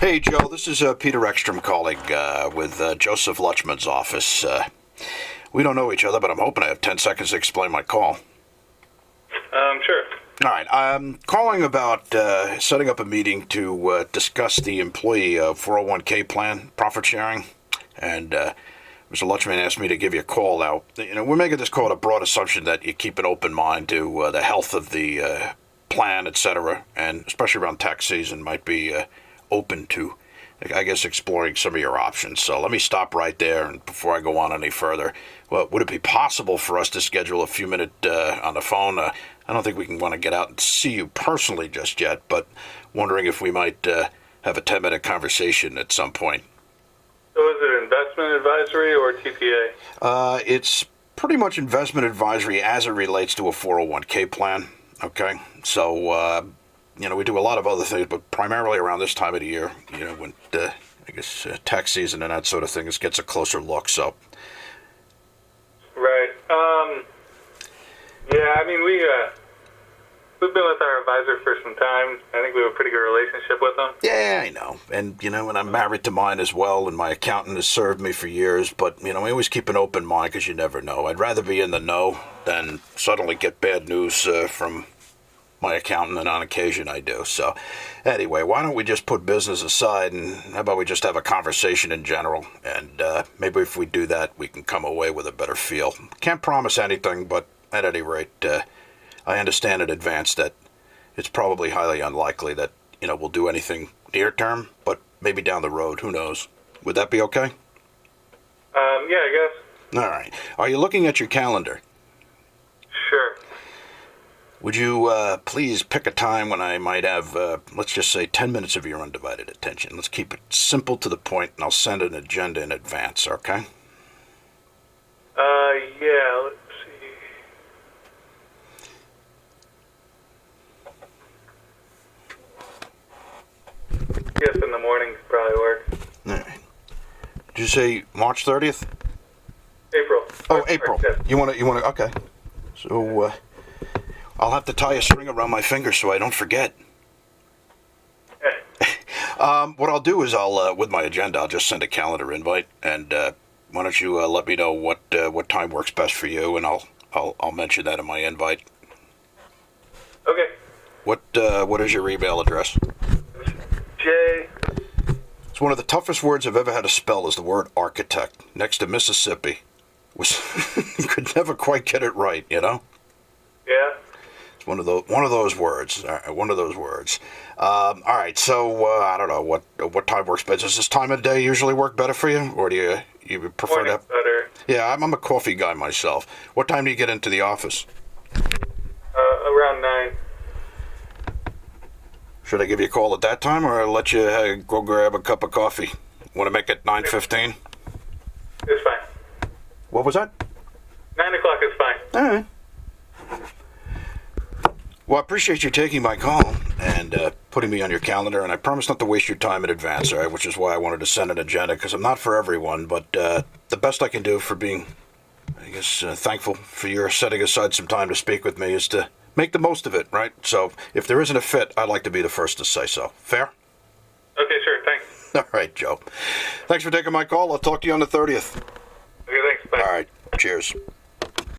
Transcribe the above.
Hey, Joe, this is Peter Ekstrom calling with Joseph Lutchman's office. We don't know each other, but I'm hoping I have 10 seconds to explain my call. Sure. All right, I'm calling about setting up a meeting to discuss the employee 401k plan, profit sharing, and Mr. Lutchman asked me to give you a call. Now, we're making this call with a broad assumption that you keep an open mind to the health of the plan, etc., and especially around tax season, might be open to, I guess, exploring some of your options. So let me stop right there, and before I go on any further, well, would it be possible for us to schedule a few minutes on the phone? I don't think we can want to get out and see you personally just yet, but wondering if we might have a 10-minute conversation at some point. So is it investment advisory or TPA? It's pretty much investment advisory as it relates to a 401k plan. Okay, so we do a lot of other things, but primarily around this time of the year, when I guess tax season and that sort of thing, it gets a closer look. So, right. Yeah. I mean, we've been with our advisor for some time. I think we have a pretty good relationship with them. Yeah, I know, and I'm married to mine as well, and my accountant has served me for years. But we always keep an open mind because you never know. I'd rather be in the know than suddenly get bad news from my accountant, and on occasion I do. So anyway, why don't we just put business aside, and how about we just have a conversation in general, and maybe if we do that, we can come away with a better feel. Can't promise anything, but at any rate, I understand in advance that it's probably highly unlikely that we'll do anything near term, but maybe down the road, who knows. Would that be okay? Yeah, I guess. All right. Are you looking at your calendar? Sure. Would you please pick a time when I might have, let's just say, 10 minutes of your undivided attention? Let's keep it simple to the point, and I'll send an agenda in advance, okay? Yeah, let's see. Yes, in the morning probably work. All right. Did you say March 30th? April. Oh, April. Yes. You want to, okay. So, I'll have to tie a string around my finger so I don't forget. What I'll do is with my agenda, I'll just send a calendar invite, and why don't you let me know what time works best for you, and I'll mention that in my invite. Okay. What is your email address? J. It's one of the toughest words I've ever had to spell is the word architect. Next to Mississippi, could never quite get it right, Yeah. It's one of those words. One of those words. All right. So I don't know what time works best. Does this time of day usually work better for you, or do you prefer Morning's better. Yeah, I'm a coffee guy myself. What time do you get into the office? Around 9. Should I give you a call at that time, or let you go grab a cup of coffee? Want to make it 9:15? It's fine. What was that? 9 o'clock is fine. All right. Well, I appreciate you taking my call and putting me on your calendar, and I promise not to waste your time in advance, all right, which is why I wanted to send an agenda, because I'm not for everyone, but the best I can do for being, I guess, thankful for your setting aside some time to speak with me is to make the most of it, right? So if there isn't a fit, I'd like to be the first to say so. Fair? Okay, sure. Thanks. All right, Joe. Thanks for taking my call. I'll talk to you on the 30th. Okay, thanks. Bye. All right. Cheers.